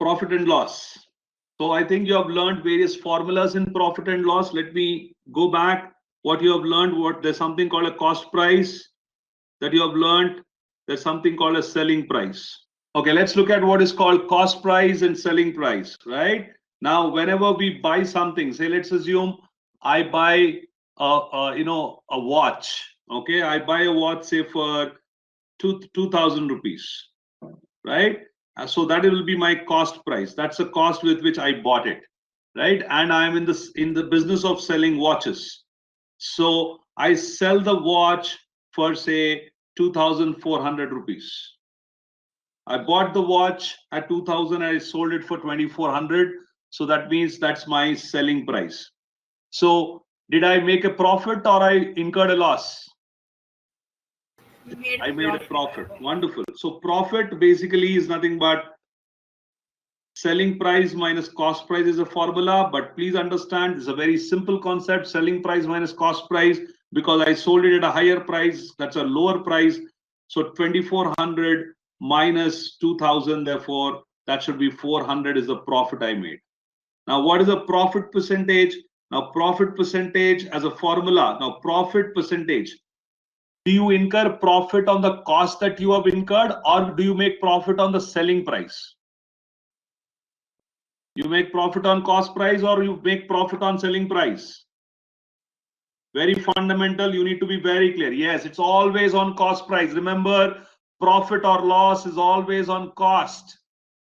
profit and loss. So I think you have learned various formulas in profit and loss. Let me go back. What you have learned, there's something called a cost price that you have learned. There's something called a selling price. Okay, let's look at what is called cost price and selling price, right? Now, whenever we buy something, say, let's assume I buy a watch. Okay, I buy a watch, say, for 2,000 rupees, right? So that will be my cost price. That's the cost with which I bought it, right? And I'm in the business of selling watches. So I sell the watch for, say, 2,400 rupees. I bought the watch at 2,000. I sold it for 2,400. So that means that's my selling price. So did I make a profit or I incurred a loss? I made a profit. Wonderful. So profit basically is nothing but selling price minus cost price is a formula. But please understand, it's a very simple concept. Selling price minus cost price, because I sold it at a higher price. That's a lower price. So 2,400 minus 2,000. Therefore, that should be 400 is the profit I made. Now, what is a profit percentage? Now, profit percentage as a formula. Now, profit percentage. Do you incur profit on the cost that you have incurred, or do you make profit on the selling price? You make profit on cost price, or you make profit on selling price? Very fundamental. You need to be very clear. Yes, it's always on cost price. Remember, profit or loss is always on cost.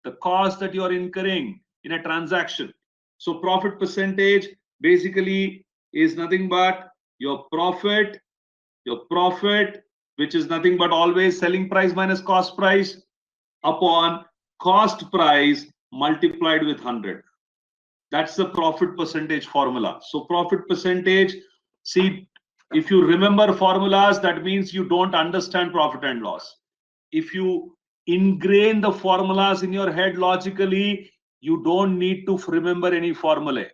The cost that you are incurring in a transaction. So profit percentage basically is nothing but your profit, which is nothing but always selling price minus cost price upon cost price multiplied with 100. That's the profit percentage formula. So profit percentage, see, if you remember formulas, that means you don't understand profit and loss. If you ingrain the formulas in your head logically, you don't need to remember any formulae.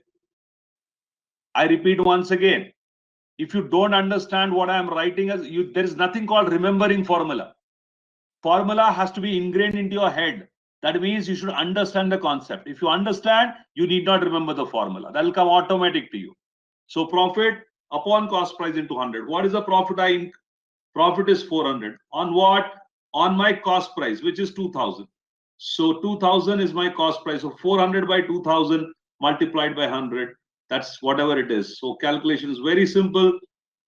I repeat once again, if you don't understand what I am writing, there is nothing called remembering formula. Formula has to be ingrained into your head. That means you should understand the concept. If you understand, you need not remember the formula. That will come automatic to you. So profit upon cost price into 100. What is the profit? Profit is 400. On what? On my cost price, which is 2,000. So 2,000 is my cost price. So 400 by 2,000 multiplied by 100. That's whatever it is. So calculation is very simple.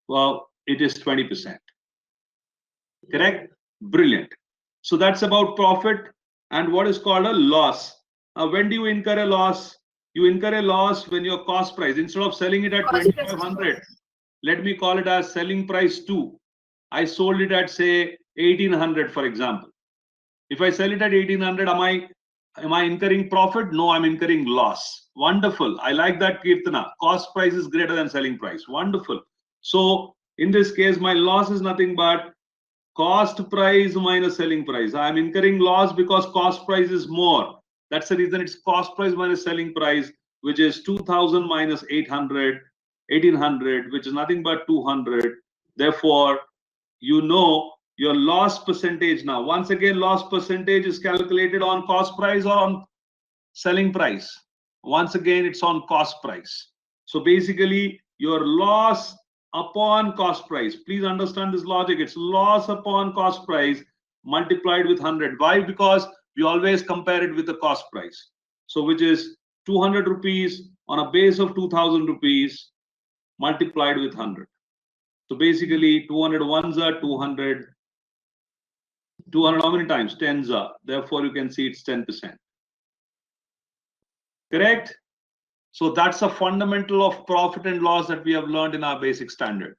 Well, it is 20%. Correct? Brilliant. So that's about profit. And what is called a loss. Now, when do you incur a loss? You incur a loss when your cost price, instead of selling it at 2,500, let me call it as selling price 2. I sold it at, say, 1,800, for example. If I sell it at 1,800, am I incurring profit? No, I'm incurring loss. Wonderful. I like that, Kirtana. Cost price is greater than selling price. Wonderful. So in this case, my loss is nothing but cost price minus selling price. I'm incurring loss because cost price is more. That's the reason it's cost price minus selling price, which is 2,000 minus 800, 1,800, which is nothing but 200. Therefore, you know your loss percentage now. Once again, loss percentage is calculated on cost price or on selling price. Once again, it's on cost price. So basically, your loss upon cost price. Please understand this logic. It's loss upon cost price multiplied with 100. Why? Because we always compare it with the cost price. So which is 200 rupees on a base of 2,000 rupees multiplied with 100. So basically 200 ones are 200. 200 how many times? 10s are. Therefore, you can see it's 10%. Correct? So that's a fundamental of profit and loss that we have learned in our basic standard.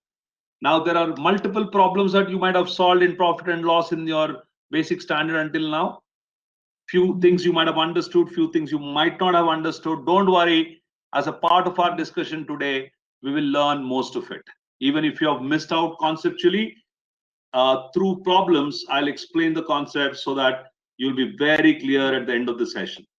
Now, there are multiple problems that you might have solved in profit and loss in your basic standard until now. Few things you might have understood, few things you might not have understood. Don't worry. As a part of our discussion today, we will learn most of it. Even if you have missed out conceptually, through problems, I'll explain the concept so that you'll be very clear at the end of the session.